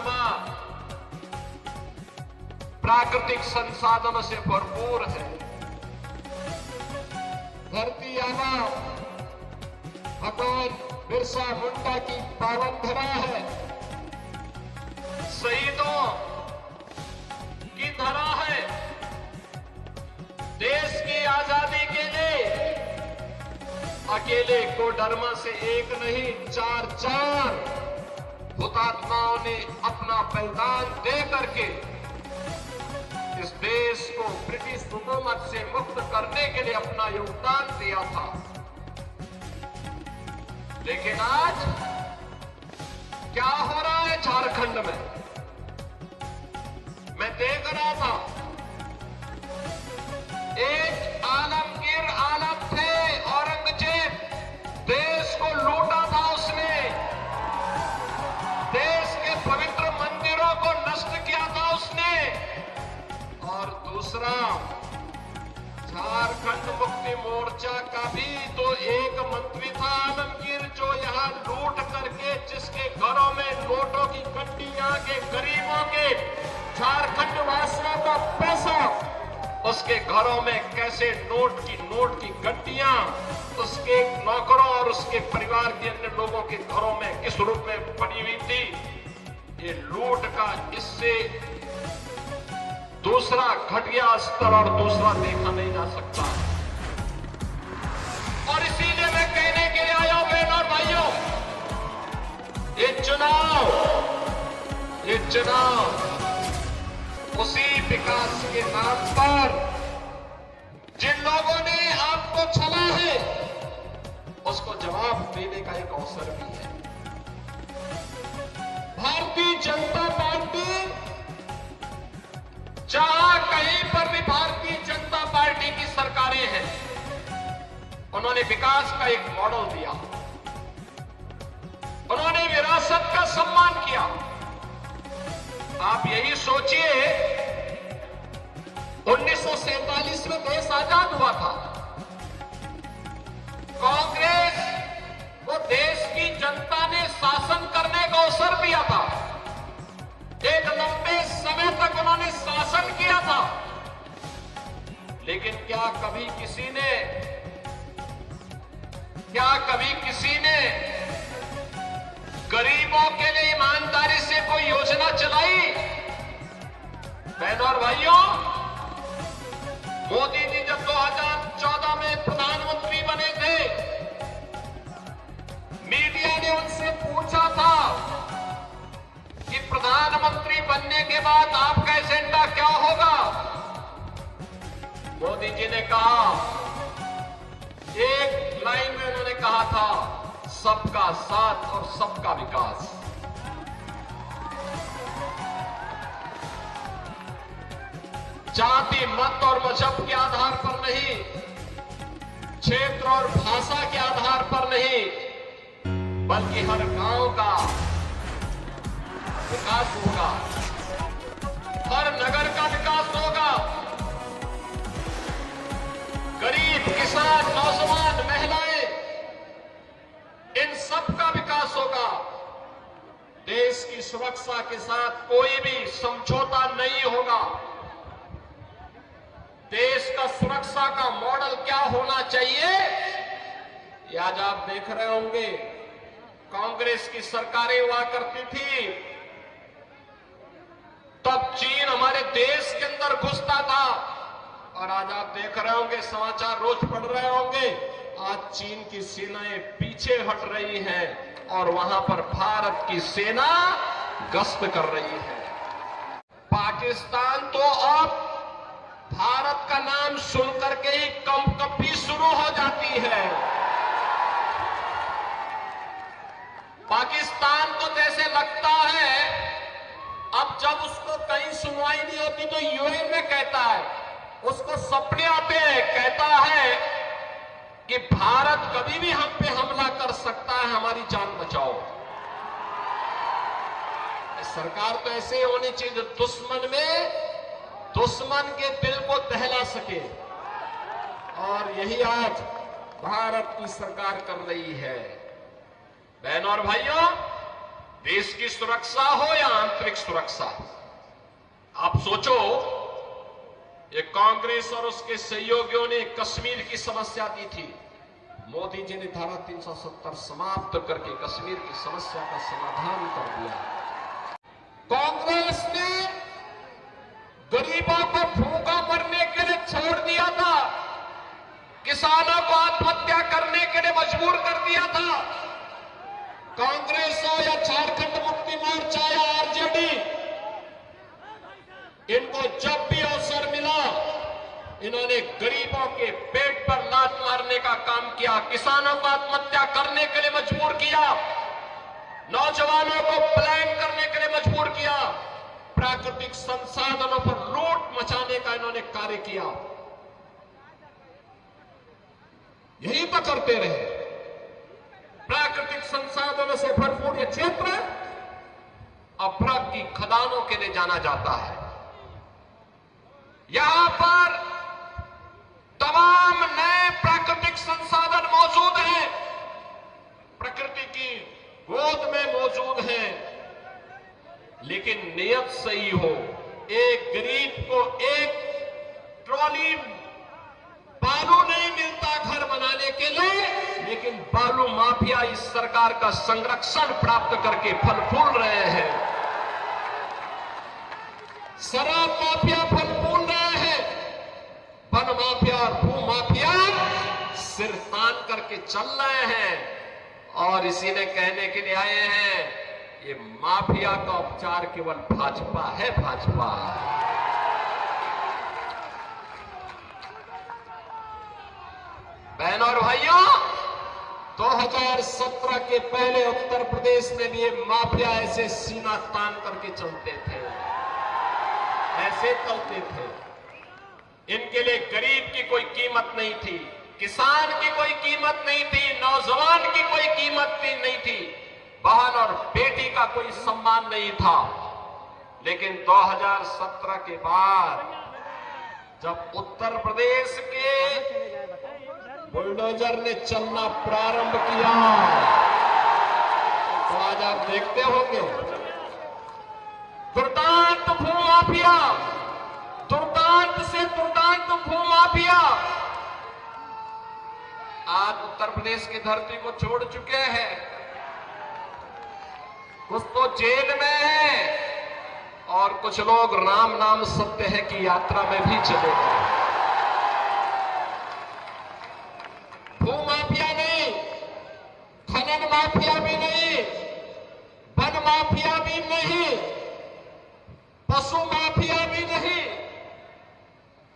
धर्मा प्राकृतिक संसाधनों से भरपूर है। धरती आबा भगवान बिरसा मुंडा की पावन धरा है, शहीदों की धरा है। देश की आजादी के लिए अकेले कोडरमा से एक नहीं, चार हुतात्माओं ने अपना बलिदान दे करके इस देश को ब्रिटिश हुकूमत से मुक्त करने के लिए अपना योगदान दिया था। लेकिन आज क्या हो रहा है झारखंड में? मैं देख रहा था, एक आलमगीर आलम थे, औरंगजेब, देश को लूटा था उसने, देश के पवित्र मंदिरों को नष्ट किया था उसने। और दूसरा, झारखंड मुक्ति मोर्चा का भी तो एक मंत्री था आलमगीर, जो यहां लूट करके जिसके घरों में नोटों की गड्डियां के गरीबों के झारखंड वासियों का पैसा उसके घरों में कैसे नोट की गड्डियां उसके नौकरों और उसके परिवार के अन्य लोगों के घरों में किस रूप में पड़ी हुई थी। ये लूट का इससे दूसरा घटिया स्तर और दूसरा देखा नहीं जा सकता। और इसीलिए मैं कहने के लिए आया हूं बहनों और भाइयों, ये चुनाव उसी विकास के नाम पर जिन लोगों ने आपको छला है उसको जवाब देने का एक अवसर भी है। भारतीय जनता पार्टी, जहां कहीं पर भी भारतीय जनता पार्टी की सरकारें हैं, उन्होंने विकास का एक मॉडल दिया, उन्होंने विरासत का सम्मान किया। आप यही सोचिए, 1947 में देश आजाद हुआ था, कांग्रेस को देश की जनता ने शासन करने का अवसर दिया था, एक लंबे समय तक उन्होंने शासन किया था। लेकिन क्या कभी किसी ने गरीबों के लिए ईमानदारी से कोई योजना चलाई? बहनों और भाइयों, मोदी जी जब 2014 में प्रधानमंत्री बने थे, मीडिया ने उनसे पूछा था कि प्रधानमंत्री बनने के बाद आपका एजेंडा क्या होगा? मोदी जी ने कहा, एक लाइन में उन्होंने कहा था, सबका साथ और सबका विकास। जाति, मत और मजहब के आधार पर नहीं, क्षेत्र और भाषा के आधार पर नहीं, बल्कि हर गांव का विकास होगा, हर नगर का विकास होगा, गरीब, किसान, नौजवान, महिलाएं, इन सब का विकास होगा। देश की सुरक्षा के साथ कोई भी समझौता नहीं होगा। देश का सुरक्षा का मॉडल क्या होना चाहिए, ये आज आप देख रहे होंगे। कांग्रेस की सरकारें हुआ करती थी, तब चीन हमारे देश के अंदर घुसता था, और आज आप देख रहे होंगे, समाचार रोज पढ़ रहे होंगे, आज चीन की सेनाएं पीछे हट रही हैं और वहां पर भारत की सेना गश्त कर रही है। पाकिस्तान तो अब भारत का नाम सुनकर के ही कंपकपी शुरू हो जाती है। पाकिस्तान को जैसे लगता है, अब जब उसको कहीं सुनवाई नहीं होती तो यूएन में कहता है, उसको सपने आते हैं, कहता है कि भारत कभी भी हम पे हमला कर सकता है, हमारी जान बचाओ। सरकार तो ऐसे होनी चाहिए जो दुश्मन के दिल को दहला सके, और यही आज भारत की सरकार कर रही है। बहनों और भाइयों, देश की सुरक्षा हो या आंतरिक सुरक्षा। आप सोचो, ये कांग्रेस और उसके सहयोगियों ने कश्मीर की समस्या दी थी, मोदी जी ने धारा 370 समाप्त करके कश्मीर की समस्या का समाधान कर दिया। कांग्रेस ने गरीबों को भूखा मरने के लिए छोड़ दिया था, किसानों को आत्महत्या करने के लिए मजबूर कर दिया था। कांग्रेस हो या झारखंड मुक्ति मोर्चा या आरजेडी, इनको जब भी अवसर मिला इन्होंने गरीबों के पेट पर लात मारने का काम किया, किसानों को आत्महत्या करने के लिए मजबूर किया, नौजवानों को पलायन करने के लिए मजबूर किया, प्राकृतिक संसाधनों पर लूट मचाने का इन्होंने कार्य किया। यही तो करते रहे। प्राकृतिक संसाधनों से भरपूर यह क्षेत्र अभ्रक की खदानों के लिए जाना जाता है। यहां पर तमाम नए प्राकृतिक संसाधन मौजूद हैं, प्रकृति की गोद में मौजूद हैं, लेकिन नियत सही हो। एक गरीब को एक ट्रॉली बालू नहीं मिलता घर बनाने के लिए, लेकिन बालू माफिया इस सरकार का संरक्षण प्राप्त करके फल फूल रहे हैं। शराब माफिया फल फूल रहे हैं, वन माफिया और भू माफिया सिर तान करके चल रहे हैं। और इसी ने कहने के लिए आए हैं, ये माफिया का उपचार केवल भाजपा है, भाजपा। बहनों और भाइयों, 2017 के पहले उत्तर प्रदेश में भी ये माफिया ऐसे सीना तान करके चलते थे, ऐसे चलते थे। इनके लिए गरीब की कोई कीमत नहीं थी, किसान की कोई कीमत नहीं थी, नौजवान की कोई कीमत नहीं थी, बहन और बेटी का कोई सम्मान नहीं था। लेकिन 2017 के बाद जब उत्तर प्रदेश के बुलडोजर ने चलना प्रारंभ किया तो आज आप देखते होंगे दुर्दांत भूमाफिया, दुर्दांत से दुर्दांत भूमाफिया आज उत्तर प्रदेश की धरती को छोड़ चुके हैं। कुछ तो जेल में है और कुछ लोग राम नाम सत्य है की यात्रा में भी चले गए। भूमाफिया नहीं, खनन माफिया भी नहीं, वन माफिया भी नहीं, पशु माफिया भी नहीं,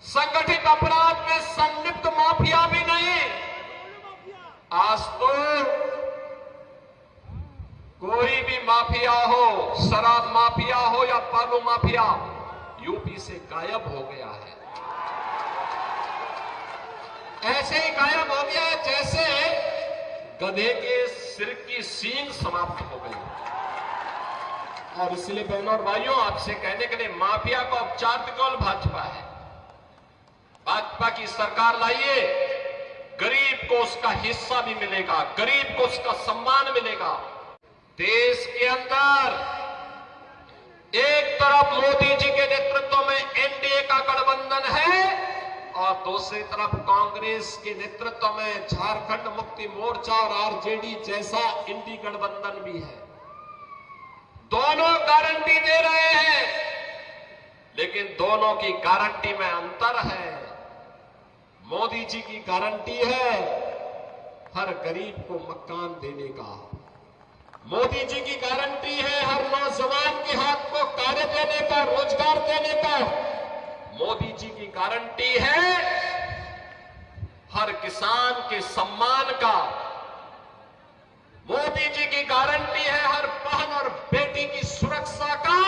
संगठित अपराध में संलिप्त माफिया भी नहीं। आज तो कोई भी माफिया हो, शराब माफिया हो या बालू माफिया, यूपी से गायब हो गया है। ऐसे ही गायब हो गया जैसे गधे के सिर की सींग समाप्त हो गई। और इसलिए बहनों और भाइयों, आपसे कहने के लिए माफिया का उपचार केवल भाजपा है। भाजपा की सरकार लाइए, गरीब को उसका हिस्सा भी मिलेगा, गरीब को उसका सम्मान मिलेगा। देश के अंदर एक तरफ मोदी जी के नेतृत्व में एनडीए का गठबंधन है और दूसरी तरफ कांग्रेस के नेतृत्व में झारखंड मुक्ति मोर्चा और आरजेडी जैसा इंडी गठबंधन भी है। दोनों गारंटी दे रहे हैं, लेकिन दोनों की गारंटी में अंतर है। मोदी जी की गारंटी है हर गरीब को मकान देने का, मोदी जी की गारंटी है हर नौजवान के हाथ को कार्य देने का, रोजगार देने का, मोदी जी की गारंटी है हर किसान के सम्मान का, मोदी जी की गारंटी है हर बहन और बेटी की सुरक्षा का।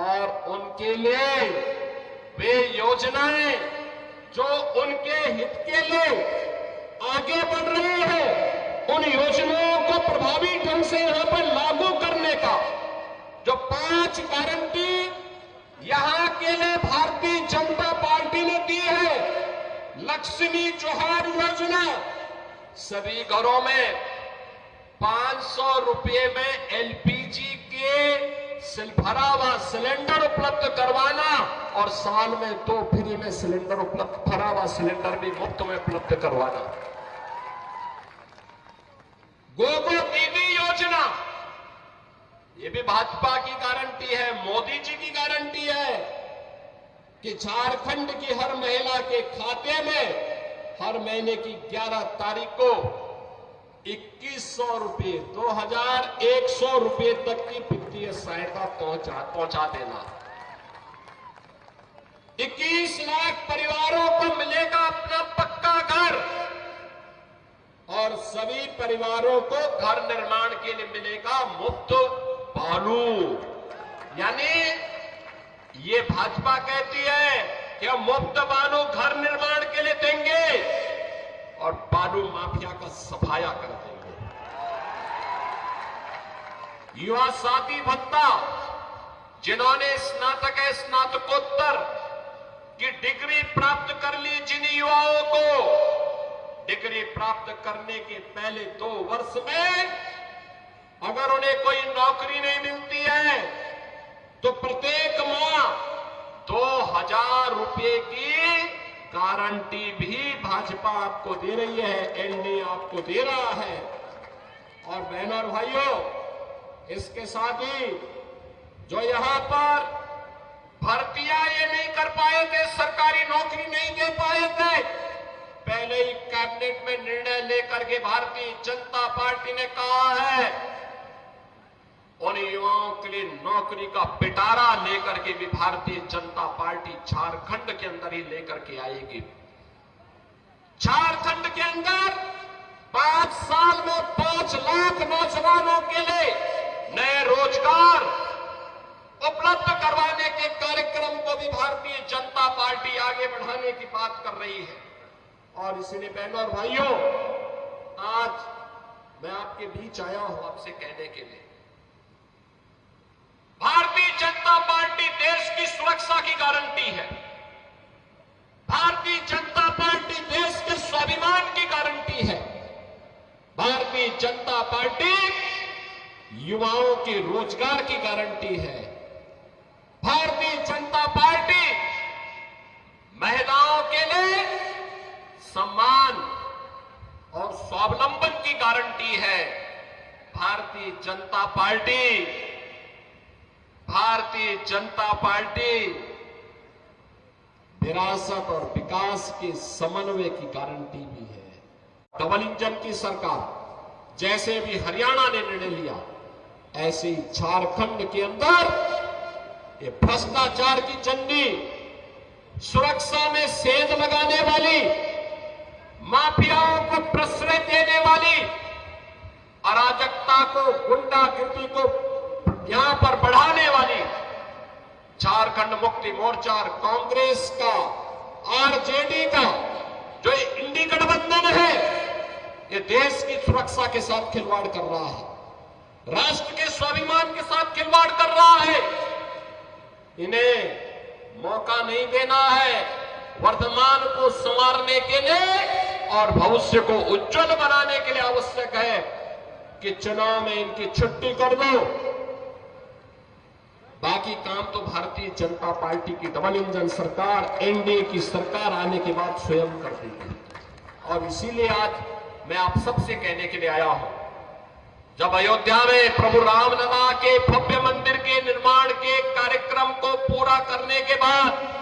और उनके लिए वे योजनाएं जो उनके हित के लिए आगे बढ़ रही है, उन योजनाओं को प्रभावी ढंग से यहां पर लागू करने का जो 5 गारंटी यहां के लिए भारतीय जनता पार्टी ने दी है। लक्ष्मी जोहार योजना, सभी घरों में 500 रुपये में एलपीजी के भरा हुआ सिलेंडर उपलब्ध करवाना और साल में 2 फ्री में सिलेंडर उपलब्ध, भरा हुआ सिलेंडर भी मुफ्त में उपलब्ध करवाना। गोगो दीदी योजना, ये भी भाजपा की गारंटी है, मोदी जी की गारंटी है कि झारखंड की हर महिला के खाते में हर महीने की 11 तारीख को 2100 रुपये, 2100 रुपये तक की वित्तीय सहायता पहुंचा देना। 21 लाख परिवारों को मिलेगा अपना पक्का घर और सभी परिवारों को घर निर्माण के लिए मिलेगा मुफ्त बालू। यानी ये भाजपा कहती है कि हम मुफ्त बालू घर निर्माण के लिए देंगे और बालू माफिया का सफाया कर देंगे। युवा साथी भत्ता, जिन्होंने स्नातक स्नातकोत्तर की डिग्री प्राप्त कर ली, जिन युवाओं को डिग्री प्राप्त करने के पहले 2 वर्ष में अगर उन्हें कोई नौकरी नहीं मिलती है तो प्रत्येक माह 2000 रुपये की गारंटी भी भाजपा आपको दे रही है, एनडीए आपको दे रहा है। और बहनों और भाइयों, इसके साथ ही जो यहां पर भर्तियां ये नहीं कर पाए थे, सरकारी नौकरी नहीं दे पाए थे, पहले ही कैबिनेट में निर्णय लेकर के भारतीय जनता पार्टी ने कहा है उन युवाओं के लिए नौकरी का पिटारा लेकर के भी भारतीय जनता पार्टी झारखंड के अंदर ही लेकर के आएगी। झारखंड के अंदर 5 साल में 5 लाख नौजवानों के लिए नए रोजगार उपलब्ध करवाने के कार्यक्रम को भी भारतीय जनता पार्टी आगे बढ़ाने की बात कर रही है। और इसलिए बहनों और भाइयों, आज मैं आपके बीच आया हूं आपसे कहने के लिए, भारतीय जनता पार्टी देश की सुरक्षा की गारंटी है। भारतीय जनता पार्टी देश के स्वाभिमान की गारंटी है। भारतीय जनता पार्टी युवाओं के रोजगार की गारंटी है। भारतीय जनता पार्टी महिलाओं के लिए सम्मान और स्वावलंबन की गारंटी है। भारतीय जनता पार्टी विरासत और विकास के समन्वय की गारंटी भी है। डबल इंजन की सरकार जैसे भी हरियाणा ने निर्णय लिया, ऐसे ही झारखंड के अंदर ये भ्रष्टाचार की चंडी, सुरक्षा में सेंध लगाने वाली, माफियाओं को प्रश्रय देने वाली, अराजकता को, गुंडागिर्दी को यहां पर बढ़ाने वाली झारखंड मुक्ति मोर्चा और कांग्रेस का, आरजेडी का जो इंडी गठबंधन है, ये देश की सुरक्षा के साथ खिलवाड़ कर रहा है, राष्ट्र के स्वाभिमान के साथ खिलवाड़ कर रहा है। इन्हें मौका नहीं देना है वर्तमान को संवारने के लिए और भविष्य को उज्जवल बनाने के लिए आवश्यक है कि चुनाव में इनकी छुट्टी कर दो। बाकी काम तो भारतीय जनता पार्टी की डबल इंजन सरकार, एनडीए की सरकार आने के बाद स्वयं कर देगी। और इसीलिए आज मैं आप सबसे कहने के लिए आया हूं, जब अयोध्या में प्रभु रामलला के भव्य मंदिर के निर्माण के कार्यक्रम को पूरा करने के बाद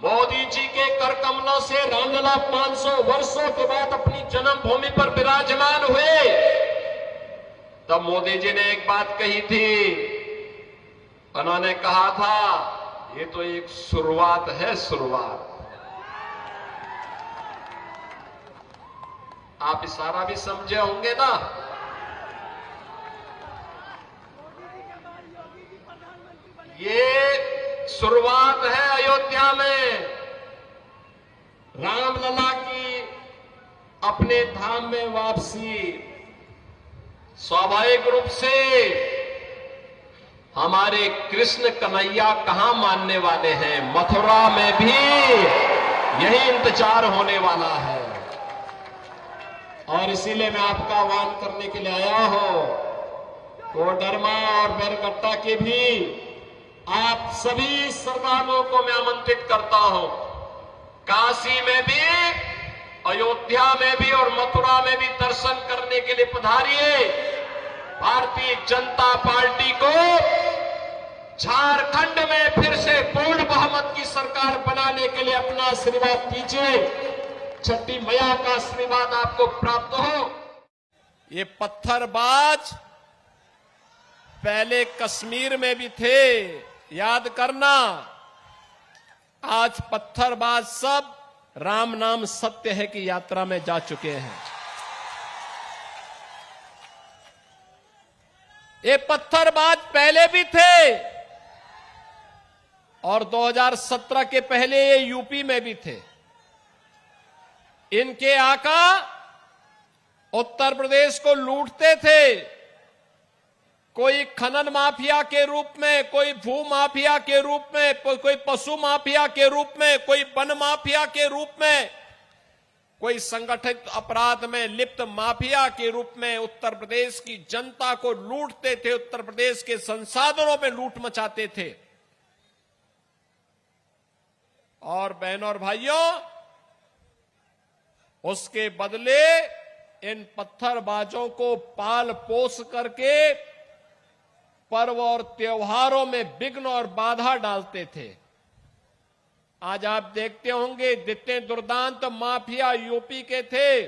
मोदी जी के कर कमलों से रामलला 500 वर्षों के बाद अपनी जन्मभूमि पर विराजमान हुए, तब मोदी जी ने एक बात कही थी। उन्होंने कहा था ये तो एक शुरुआत है, शुरुआत। आप इशारा भी समझे होंगे ना। ये शुरुआत है अयोध्या में रामलला की अपने धाम में वापसी। स्वाभाविक रूप से हमारे कृष्ण कन्हैया कहां मानने वाले हैं, मथुरा में भी यही इंतजार होने वाला है। और इसीलिए मैं आपका आह्वान करने के लिए आया हूं। कोडरमा और बैरगट्टा के भी आप सभी श्रद्धालुओं को मैं आमंत्रित करता हूं। काशी में भी, अयोध्या में भी और मथुरा में भी दर्शन करने के लिए पधारिए। भारतीय जनता पार्टी को झारखंड में फिर से पूर्ण बहुमत की सरकार बनाने के लिए अपना आशीर्वाद दीजिए। छठी मैया का आशीर्वाद आपको प्राप्त हो। ये पत्थरबाज पहले कश्मीर में भी थे, याद करना। आज पत्थरबाज सब राम नाम सत्य है की यात्रा में जा चुके हैं। ये पत्थरबाज पहले भी थे और 2017 के पहले ये यूपी में भी थे। इनके आका उत्तर प्रदेश को लूटते थे, कोई खनन माफिया के रूप में, कोई भू माफिया के रूप में, कोई पशु माफिया के रूप में, कोई वन माफिया के रूप में, कोई संगठित अपराध में लिप्त माफिया के रूप में उत्तर प्रदेश की जनता को लूटते थे, उत्तर प्रदेश के संसाधनों में लूट मचाते थे। और बहनों और भाइयों, उसके बदले इन पत्थरबाजों को पाल पोस करके पर्व और त्योहारों में विघ्न और बाधा डालते थे। आज आप देखते होंगे जितने दुर्दांत माफिया यूपी के थे,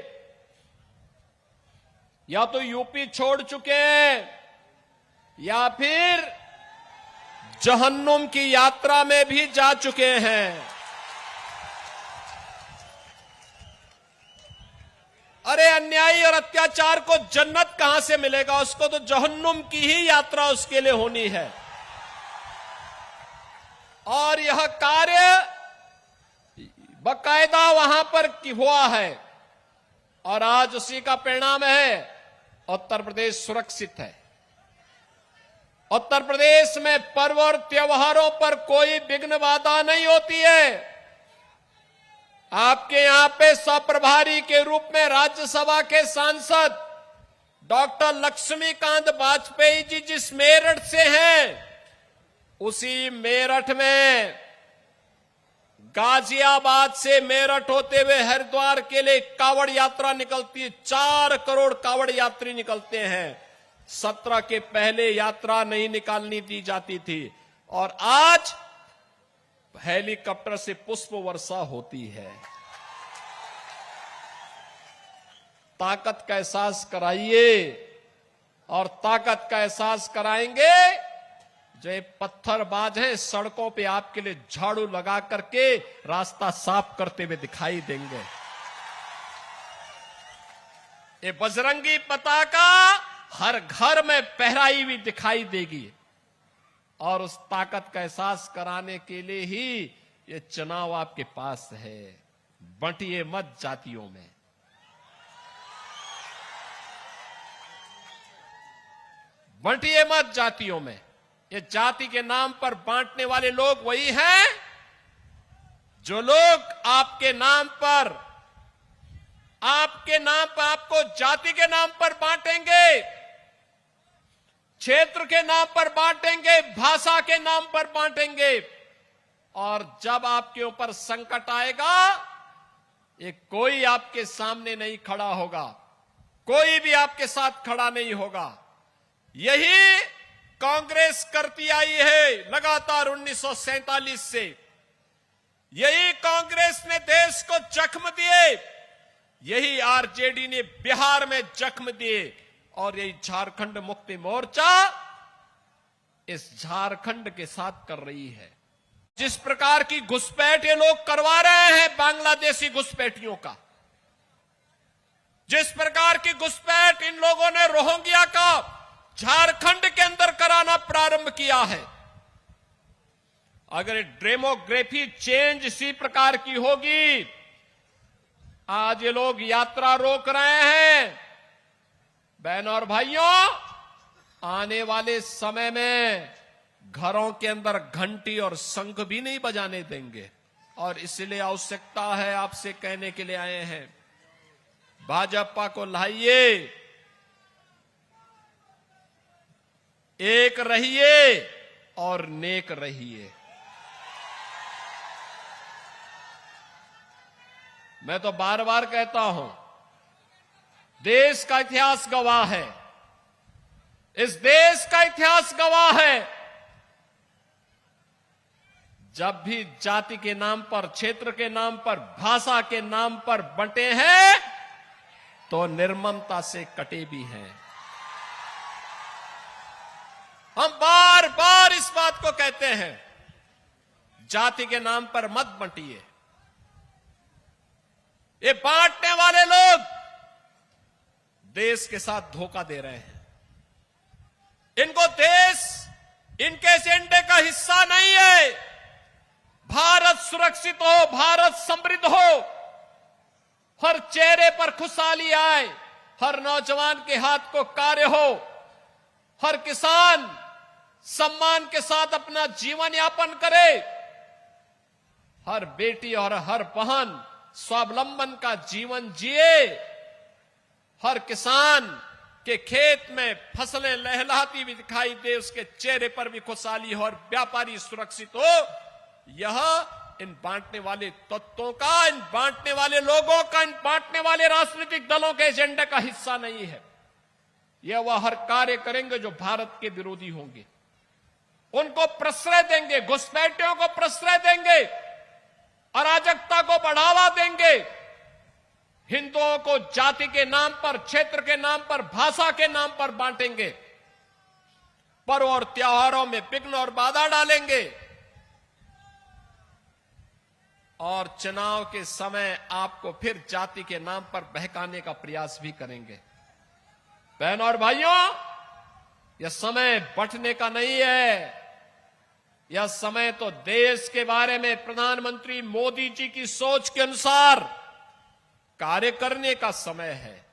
या तो यूपी छोड़ चुके हैं या फिर जहन्नुम की यात्रा में भी जा चुके हैं। अरे अन्यायी और अत्याचार को जन्नत कहां से मिलेगा? उसको तो जहन्नुम की ही यात्रा उसके लिए होनी है। और यह कार्य बकायदा वहां पर हुआ है और आज उसी का परिणाम है। उत्तर प्रदेश सुरक्षित है। उत्तर प्रदेश में पर्व और त्योहारों पर कोई विघ्न बाधा नहीं होती है। आपके यहां पे सप्रभारी के रूप में राज्यसभा के सांसद डॉक्टर लक्ष्मीकांत वाजपेयी जी जिस मेरठ से हैं, उसी मेरठ में गाजियाबाद से मेरठ होते हुए हरिद्वार के लिए कावड़ यात्रा निकलती है। 4 करोड़ कावड़ यात्री निकलते हैं। 17 के पहले यात्रा नहीं निकालनी दी जाती थी और आज हेलीकॉप्टर से पुष्प वर्षा होती है। ताकत का एहसास कराइए और ताकत का एहसास कराएंगे जो ये पत्थरबाज हैं, सड़कों पे आपके लिए झाड़ू लगा करके रास्ता साफ करते हुए दिखाई देंगे। ये बजरंगी पताका हर घर में फहराई हुई दिखाई देगी और उस ताकत का एहसास कराने के लिए ही ये चुनाव आपके पास है। बंटिए मत जातियों में। बंटिए मत जातियों में। ये जाति के नाम पर बांटने वाले लोग वही हैं जो लोग आपके नाम पर आपको जाति के नाम पर बांटेंगे, क्षेत्र के नाम पर बांटेंगे, भाषा के नाम पर बांटेंगे और जब आपके ऊपर संकट आएगा ये कोई आपके सामने नहीं खड़ा होगा, कोई भी आपके साथ खड़ा नहीं होगा। यही कांग्रेस करती आई है लगातार 1947 से। यही कांग्रेस ने देश को जख्म दिए, यही आरजेडी ने बिहार में जख्म दिए और यही झारखंड मुक्ति मोर्चा इस झारखंड के साथ कर रही है। जिस प्रकार की घुसपैठ ये लोग करवा रहे हैं बांग्लादेशी घुसपैठियों का, जिस प्रकार की घुसपैठ इन लोगों ने रोहिंग्या का झारखंड के अंदर कराना प्रारंभ किया है, अगर डेमोग्राफी चेंज इसी प्रकार की होगी, आज ये लोग यात्रा रोक रहे हैं। बहनों और भाइयों, आने वाले समय में घरों के अंदर घंटी और शंख भी नहीं बजाने देंगे और इसलिए आवश्यकता है, आपसे कहने के लिए आए हैं, भाजपा को लाइए, एक रहिए और नेक रहिए। मैं तो बार बार कहता हूं, देश का इतिहास गवाह है, इस देश का इतिहास गवाह है, जब भी जाति के नाम पर, क्षेत्र के नाम पर, भाषा के नाम पर बंटे हैं तो निर्ममता से कटे भी हैं। हम बार बार इस बात को कहते हैं, जाति के नाम पर मत बंटिए। ये बांटने वाले लोग देश के साथ धोखा दे रहे हैं। इनको देश इनके एजेंडे का हिस्सा नहीं है। भारत सुरक्षित हो, भारत समृद्ध हो, हर चेहरे पर खुशहाली आए, हर नौजवान के हाथ को कार्य हो, हर किसान सम्मान के साथ अपना जीवन यापन करे, हर बेटी और हर बहन स्वावलंबन का जीवन जिए, हर किसान के खेत में फसलें लहलहाती भी दिखाई दे, उसके चेहरे पर भी खुशहाली हो और व्यापारी सुरक्षित हो। यह इन बांटने वाले तत्वों का, इन बांटने वाले लोगों का, इन बांटने वाले राजनीतिक दलों के एजेंडे का हिस्सा नहीं है। यह वह हर कार्य करेंगे जो भारत के विरोधी होंगे, उनको प्रश्रय देंगे, घुसपैठियों को प्रश्रय देंगे, अराजकता को बढ़ावा देंगे, हिंदुओं को जाति के नाम पर, क्षेत्र के नाम पर, भाषा के नाम पर बांटेंगे, पर्व और त्योहारों में विघ्न और बाधा डालेंगे और चुनाव के समय आपको फिर जाति के नाम पर बहकाने का प्रयास भी करेंगे। बहनों और भाइयों, यह समय बंटने का नहीं है, यह समय तो देश के बारे में प्रधानमंत्री मोदी जी की सोच के अनुसार कार्य करने का समय है।